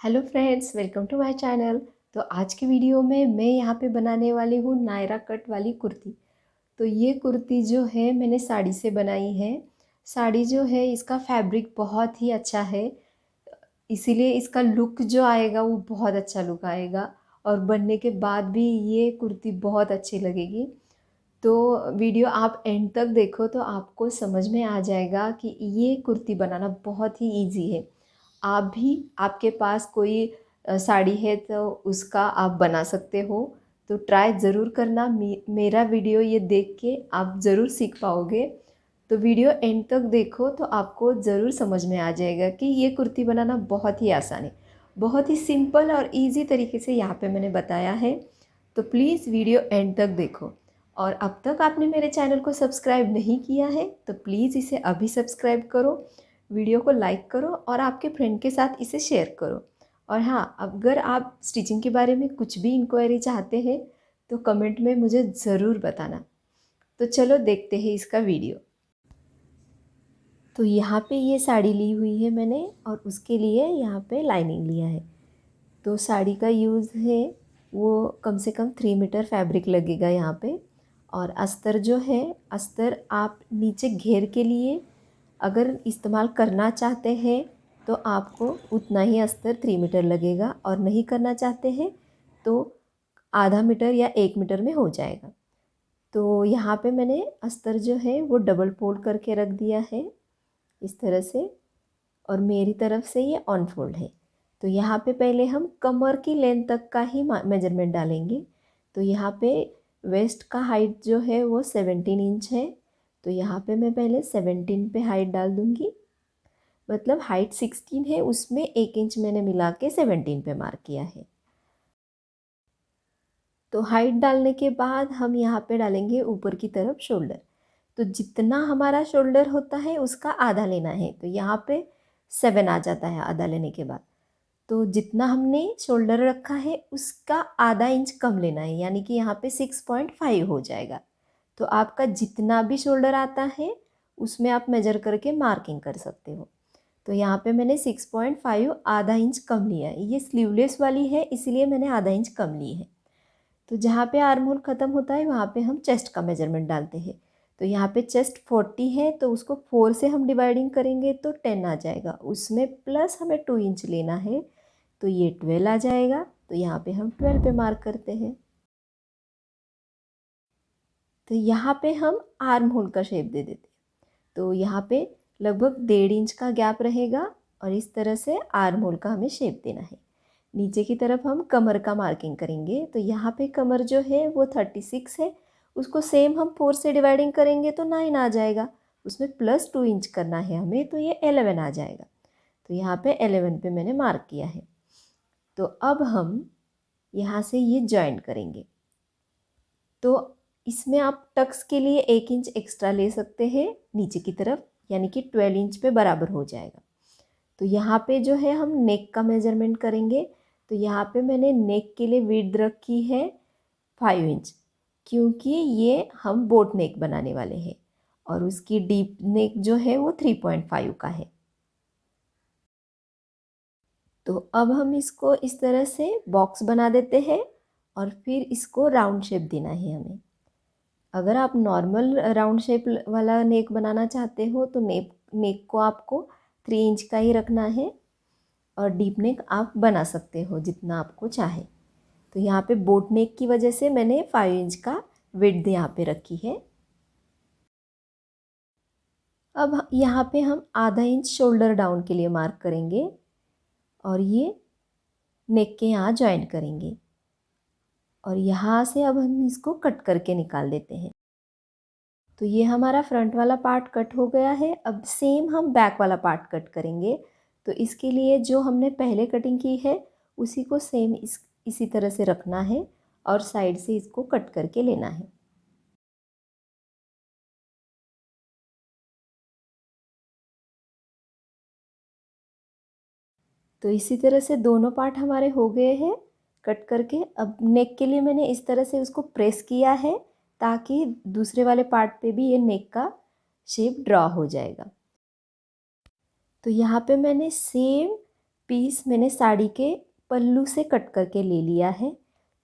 Hello friends, welcome to my channel. तो आज की वीडियो में मैं यहाँ पे बनाने वाली हूँ नायरा कट वाली कुर्ती। तो ये कुर्ती जो है मैंने साड़ी से बनाई है। साड़ी जो है इसका फैब्रिक बहुत ही अच्छा है, इसीलिए इसका लुक जो आएगा वो बहुत अच्छा लुक आएगा और बनने के बाद भी ये कुर्ती बहुत अच्छी लगेगी। तो वीडियो आप एंड तक देखो तो आपको समझ में आ जाएगा कि ये कुर्ती बनाना बहुत ही इजी है। आप भी, आपके पास कोई साड़ी है तो उसका आप बना सकते हो। तो ट्राई ज़रूर करना। मेरा वीडियो ये देख के आप ज़रूर सीख पाओगे। तो वीडियो एंड तक देखो तो आपको ज़रूर समझ में आ जाएगा कि ये कुर्ती बनाना बहुत ही आसान है। बहुत ही सिंपल और इजी तरीके से यहाँ पे मैंने बताया है। तो प्लीज़ वीडियो एंड तक देखो। और अब तक आपने मेरे चैनल को सब्सक्राइब नहीं किया है तो प्लीज़ इसे अभी सब्सक्राइब करो, वीडियो को लाइक करो और आपके फ्रेंड के साथ इसे शेयर करो। और हाँ, अगर आप स्टिचिंग के बारे में कुछ भी इंक्वायरी चाहते हैं तो कमेंट में मुझे ज़रूर बताना। तो चलो देखते हैं इसका वीडियो। तो यहाँ पे ये साड़ी ली हुई है मैंने और उसके लिए यहाँ पे लाइनिंग लिया है। तो साड़ी का यूज़ है वो कम से कम 3 मीटर फैब्रिक लगेगा यहाँ पे। और अस्तर जो है, अस्तर आप नीचे घेर के लिए अगर इस्तेमाल करना चाहते हैं तो आपको उतना ही अस्तर 3 मीटर लगेगा, और नहीं करना चाहते हैं तो आधा मीटर या 1 मीटर में हो जाएगा। तो यहाँ पे मैंने अस्तर जो है वो डबल फोल्ड करके रख दिया है इस तरह से, और मेरी तरफ से ये ऑन फोल्ड है। तो यहाँ पे पहले हम कमर की लेंथ तक का ही मेजरमेंट डालेंगे। तो यहाँ पे वेस्ट का हाइट जो है वो 17 इंच है। तो यहाँ पे मैं पहले 17 पे हाइट डाल दूँगी। मतलब हाइट 16 है, उसमें 1 इंच मैंने मिला के 17 पे मार्क किया है। तो हाइट डालने के बाद हम यहाँ पे डालेंगे ऊपर की तरफ शोल्डर। तो जितना हमारा शोल्डर होता है उसका आधा लेना है। तो यहाँ पे 7 आ जाता है आधा लेने के बाद। तो जितना हमने शोल्डर रखा है उसका आधा इंच कम लेना है, यानी कि यहाँ पे 6.5 हो जाएगा। तो आपका जितना भी शोल्डर आता है उसमें आप मेजर करके मार्किंग कर सकते हो। तो यहाँ पे मैंने 6.5 आधा इंच कम लिया है। ये स्लीवलेस वाली है इसीलिए मैंने आधा इंच कम ली है। तो जहाँ पे आर्म होल ख़त्म होता है वहाँ पे हम चेस्ट का मेजरमेंट डालते हैं। तो यहाँ पे चेस्ट 40 है तो उसको 4 से हम डिवाइडिंग करेंगे तो 10 आ जाएगा। उसमें प्लस हमें 2 इंच लेना है तो ये 12 आ जाएगा। तो यहाँ पे हम 12 पे मार्क करते हैं। तो यहाँ पे हम आर्म होल का शेप दे देते हैं। तो यहाँ पे लगभग 1.5 इंच का गैप रहेगा और इस तरह से आर्म होल का हमें शेप देना है। नीचे की तरफ हम कमर का मार्किंग करेंगे। तो यहाँ पे कमर जो है वो 36 है, उसको सेम हम 4 से डिवाइडिंग करेंगे तो 9 आ जाएगा। उसमें प्लस 2 इंच करना है हमें तो ये 11 आ जाएगा। तो यहाँ पे 11 पे मैंने मार्क किया है। तो अब हम यहाँ से ये जॉइन करेंगे। तो इसमें आप टक्स के लिए 1 इंच एक्स्ट्रा ले सकते हैं नीचे की तरफ, यानी कि 12 इंच पे बराबर हो जाएगा। तो यहाँ पे जो है हम नेक का मेजरमेंट करेंगे। तो यहाँ पे मैंने नेक के लिए विड्थ रखी है 5 इंच, क्योंकि ये हम बोट नेक बनाने वाले हैं और उसकी डीप नेक जो है वो 3.5 का है। तो अब हम इसको इस तरह से बॉक्स बना देते हैं और फिर इसको राउंड शेप देना है हमें। अगर आप नॉर्मल राउंड शेप वाला नेक बनाना चाहते हो तो नेक नेक को आपको 3 इंच का ही रखना है, और डीप नेक आप बना सकते हो जितना आपको चाहे। तो यहाँ पे बोट नेक की वजह से मैंने 5 इंच का विड्थ यहाँ पे रखी है। अब यहाँ पे हम आधा इंच शोल्डर डाउन के लिए मार्क करेंगे और ये नेक के यहाँ ज्वाइन करेंगे, और यहाँ से अब हम इसको कट करके निकाल देते हैं। तो ये हमारा फ्रंट वाला पार्ट कट हो गया है। अब सेम हम बैक वाला पार्ट कट करेंगे। तो इसके लिए जो हमने पहले कटिंग की है उसी को सेम इसी तरह से रखना है और साइड से इसको कट करके लेना है। तो इसी तरह से दोनों पार्ट हमारे हो गए हैं कट करके। अब नेक के लिए मैंने इस तरह से उसको प्रेस किया है ताकि दूसरे वाले पार्ट पे भी ये नेक का शेप ड्रॉ हो जाएगा। तो यहाँ पे मैंने सेम पीस मैंने साड़ी के पल्लू से कट करके ले लिया है।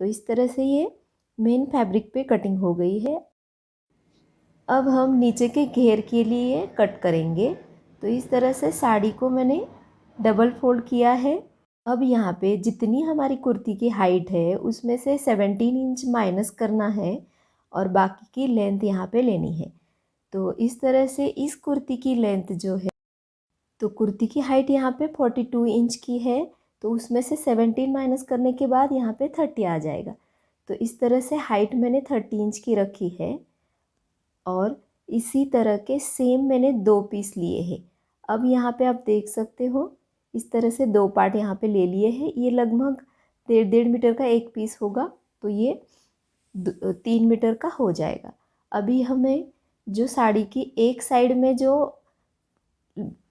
तो इस तरह से ये मेन फैब्रिक पे कटिंग हो गई है। अब हम नीचे के घेर के लिए कट करेंगे। तो इस तरह से साड़ी को मैंने डबल फोल्ड किया है। अब यहाँ पे जितनी हमारी कुर्ती की हाइट है उसमें से 17 इंच माइनस करना है और बाकी की लेंथ यहाँ पे लेनी है। तो इस तरह से इस कुर्ती की लेंथ जो है, तो कुर्ती की हाइट यहाँ पे 42 इंच की है, तो उसमें से 17 माइनस करने के बाद यहाँ पे 30 आ जाएगा। तो इस तरह से हाइट मैंने 30 इंच की रखी है और इसी तरह के सेम मैंने 2 पीस लिए हैं। अब यहाँ पे आप देख सकते हो इस तरह से 2 पार्ट यहाँ पे ले लिए हैं। ये लगभग 1.5 मीटर का एक पीस होगा, तो ये 3 मीटर का हो जाएगा। अभी हमें जो साड़ी की एक साइड में जो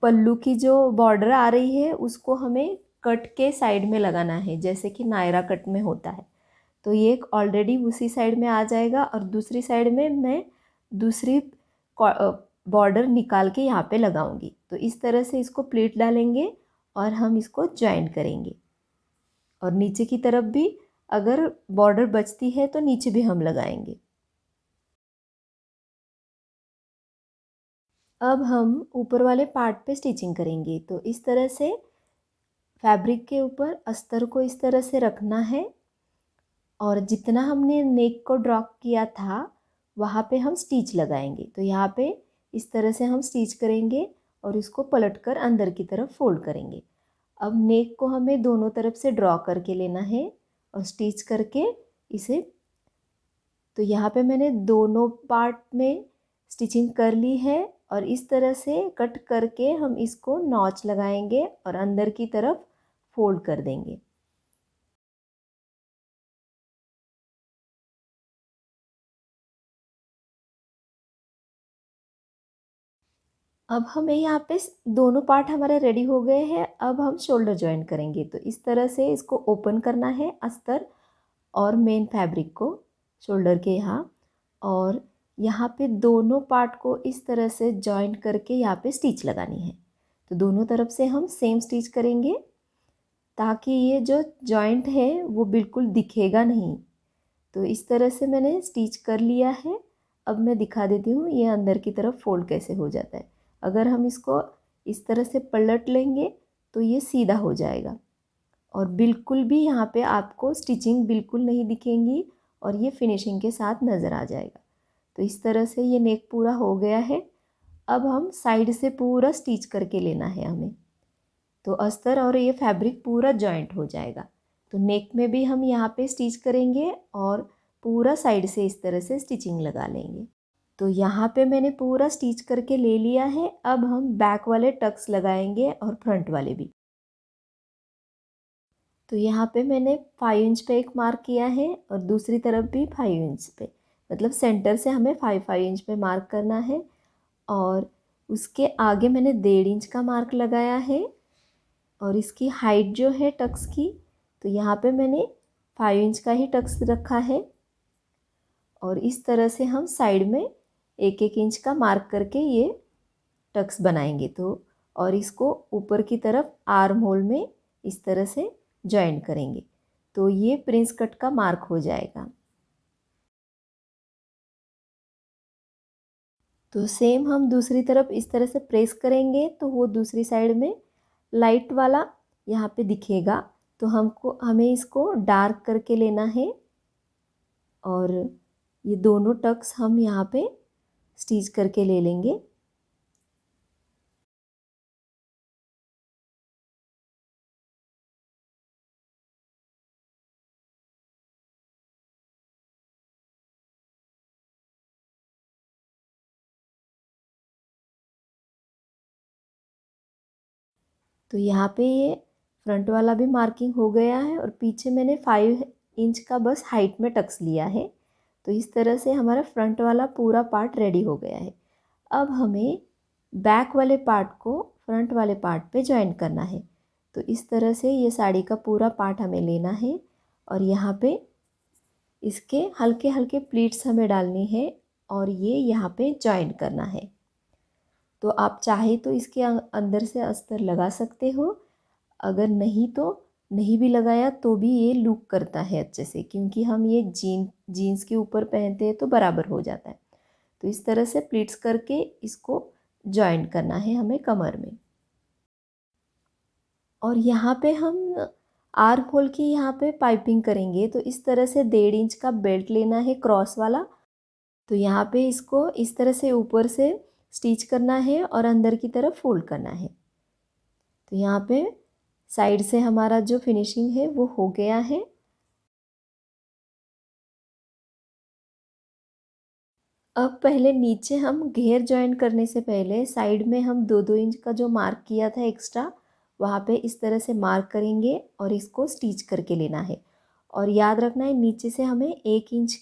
पल्लू की जो बॉर्डर आ रही है उसको हमें कट के साइड में लगाना है, जैसे कि नायरा कट में होता है। तो ये एक ऑलरेडी उसी साइड में आ जाएगा और दूसरी साइड में मैं दूसरी बॉर्डर निकाल के यहाँ पे लगाऊंगी। तो इस तरह से इसको प्लीट डालेंगे और हम इसको जॉइंट करेंगे। और नीचे की तरफ भी अगर बॉर्डर बचती है तो नीचे भी हम लगाएंगे। अब हम ऊपर वाले पार्ट पे स्टिचिंग करेंगे। तो इस तरह से फैब्रिक के ऊपर अस्तर को इस तरह से रखना है और जितना हमने नेक को ड्रॉ किया था वहाँ पे हम स्टिच लगाएंगे। तो यहाँ पे इस तरह से हम स्टिच करेंगे और इसको पलटकर अंदर की तरफ फोल्ड करेंगे। अब नेक को हमें दोनों तरफ से ड्रॉ करके लेना है और स्टिच करके इसे, तो यहाँ पे मैंने दोनों पार्ट में स्टिचिंग कर ली है और इस तरह से कट करके हम इसको नॉच लगाएंगे और अंदर की तरफ फोल्ड कर देंगे। अब हमें यहाँ पे दोनों पार्ट हमारे रेडी हो गए हैं। अब हम शोल्डर जॉइन करेंगे। तो इस तरह से इसको ओपन करना है अस्तर और मेन फैब्रिक को शोल्डर के यहाँ, और यहाँ पे दोनों पार्ट को इस तरह से जॉइंट करके यहाँ पे स्टिच लगानी है। तो दोनों तरफ से हम सेम स्टिच करेंगे ताकि ये जो जॉइंट है वो बिल्कुल दिखेगा नहीं। तो इस तरह से मैंने स्टिच कर लिया है। अब मैं दिखा देती हूँ ये अंदर की तरफ फोल्ड कैसे हो जाता है। अगर हम इसको इस तरह से पलट लेंगे तो ये सीधा हो जाएगा और बिल्कुल भी यहाँ पे आपको स्टिचिंग बिल्कुल नहीं दिखेंगी और ये फिनिशिंग के साथ नज़र आ जाएगा। तो इस तरह से ये नेक पूरा हो गया है। अब हम साइड से पूरा स्टिच करके लेना है हमें, तो अस्तर और ये फैब्रिक पूरा जॉइंट हो जाएगा। तो नेक में भी हम यहाँ पे स्टिच करेंगे और पूरा साइड से इस तरह से स्टिचिंग लगा लेंगे। तो यहाँ पे मैंने पूरा स्टिच करके ले लिया है। अब हम बैक वाले टक्स लगाएंगे और फ्रंट वाले भी। तो यहाँ पे मैंने 5 इंच पे एक मार्क किया है और दूसरी तरफ भी 5 इंच पे, मतलब सेंटर से हमें 5 इंच पे मार्क करना है और उसके आगे मैंने 1.5 इंच का मार्क लगाया है। और इसकी हाइट जो है टक्स की, तो यहाँ पे मैंने 5 इंच का ही टक्स रखा है और इस तरह से हम साइड में 1-1 इंच का मार्क करके ये टक्स बनाएंगे। तो और इसको ऊपर की तरफ आर्म होल में इस तरह से जॉइन करेंगे, तो ये प्रिंस कट का मार्क हो जाएगा। तो सेम हम दूसरी तरफ इस तरह से प्रेस करेंगे तो वो दूसरी साइड में लाइट वाला यहाँ पे दिखेगा। तो हमें इसको डार्क करके लेना है और ये दोनों टक्स हम यहाँ पे स्टिच करके ले लेंगे। तो यहाँ पे ये फ्रंट वाला भी मार्किंग हो गया है और पीछे मैंने 5 इंच का बस हाइट में टक्स लिया है। तो इस तरह से हमारा फ्रंट वाला पूरा पार्ट रेडी हो गया है। अब हमें बैक वाले पार्ट को फ्रंट वाले पार्ट पे जॉइन करना है। तो इस तरह से ये साड़ी का पूरा पार्ट हमें लेना है और यहाँ पे इसके हल्के हल्के प्लीट्स हमें डालनी है और ये यहाँ पे जॉइन करना है। तो आप चाहे तो इसके अंदर से अस्तर लगा सकते हो। अगर नहीं तो नहीं भी लगाया तो भी ये लुक करता है अच्छे से, क्योंकि हम ये जीन्स के ऊपर पहनते हैं तो बराबर हो जाता है। तो इस तरह से प्लीट्स करके इसको जॉइंट करना है हमें कमर में। और यहाँ पे हम आर्म होल की यहाँ पे पाइपिंग करेंगे, तो इस तरह से 1.5 इंच का बेल्ट लेना है क्रॉस वाला। तो यहाँ पे इसको इस तरह से ऊपर से स्टिच करना है और अंदर की तरफ फोल्ड करना है। तो यहाँ पे साइड से हमारा जो फिनिशिंग है वो हो गया है। अब पहले नीचे हम घेर जॉइन करने से पहले साइड में हम 2-2 इंच का जो मार्क किया था एक्स्ट्रा, वहाँ पे इस तरह से मार्क करेंगे और इसको स्टिच करके लेना है। और याद रखना है नीचे से हमें 1 इंच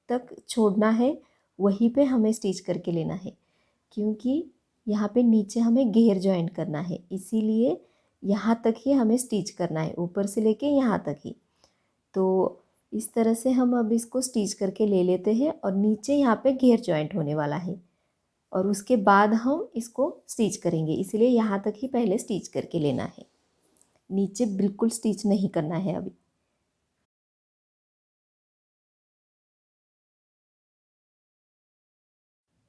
तक छोड़ना है, वहीं पे हमें स्टिच करके लेना है, क्योंकि यहाँ पे नीचे हमें घेर जॉइन करना है, इसीलिए यहाँ तक ही हमें स्टिच करना है, ऊपर से लेके यहाँ तक ही। तो इस तरह से हम अब इसको स्टिच करके ले लेते हैं और नीचे यहाँ पे घेर जॉइंट होने वाला है और उसके बाद हम इसको स्टिच करेंगे, इसलिए यहाँ तक ही पहले स्टिच करके लेना है, नीचे बिल्कुल स्टिच नहीं करना है अभी।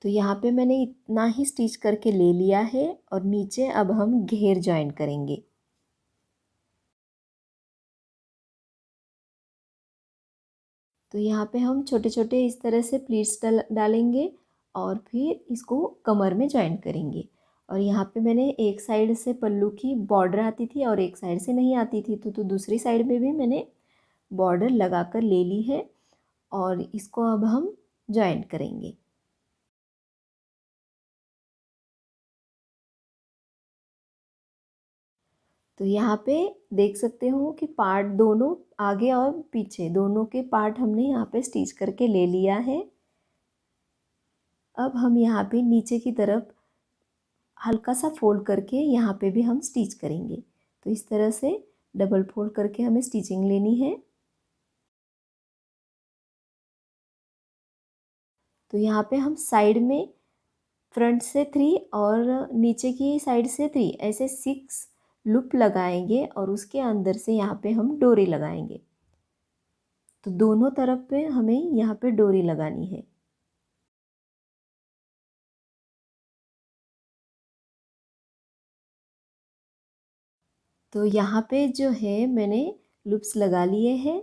तो यहाँ पे मैंने इतना ही स्टिच करके ले लिया है और नीचे अब हम घेर जॉइन करेंगे। तो यहाँ पे हम छोटे छोटे इस तरह से प्लीट्स डालेंगे और फिर इसको कमर में जॉइन करेंगे। और यहाँ पे मैंने एक साइड से पल्लू की बॉर्डर आती थी और एक साइड से नहीं आती थी, तो दूसरी साइड में भी मैंने बॉर्डर लगा कर ले ली है और इसको अब हम जॉइन करेंगे। तो यहाँ पे देख सकते हो कि पार्ट दोनों आगे और पीछे दोनों के पार्ट हमने यहाँ पे स्टिच करके ले लिया है। अब हम यहाँ पे नीचे की तरफ हल्का सा फोल्ड करके यहाँ पे भी हम स्टिच करेंगे। तो इस तरह से डबल फोल्ड करके हमें स्टिचिंग लेनी है। तो यहाँ पे हम साइड में फ्रंट से 3 और नीचे की साइड से 3 ऐसे 6 लूप लगाएंगे और उसके अंदर से यहाँ पे हम डोरी लगाएंगे। तो दोनों तरफ पे हमें यहाँ पे डोरी लगानी है। तो यहाँ पे जो है मैंने लूप्स लगा लिए हैं।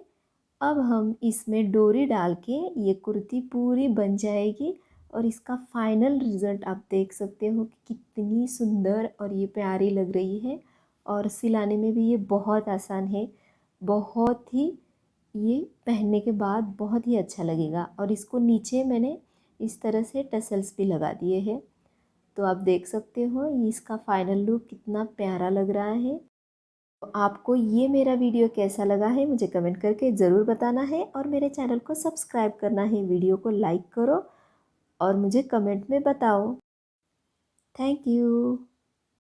अब हम इसमें डोरी डाल के ये कुर्ती पूरी बन जाएगी और इसका फाइनल रिज़ल्ट आप देख सकते हो कि कितनी सुंदर और ये प्यारी लग रही है। और सिलाने में भी ये बहुत आसान है, बहुत ही, ये पहनने के बाद बहुत ही अच्छा लगेगा। और इसको नीचे मैंने इस तरह से टसल्स भी लगा दिए हैं। तो आप देख सकते हो ये इसका फाइनल लुक कितना प्यारा लग रहा है। तो आपको ये मेरा वीडियो कैसा लगा है मुझे कमेंट करके ज़रूर बताना है और मेरे चैनल को सब्सक्राइब करना है, वीडियो को लाइक करो और मुझे कमेंट में बताओ। Thank you.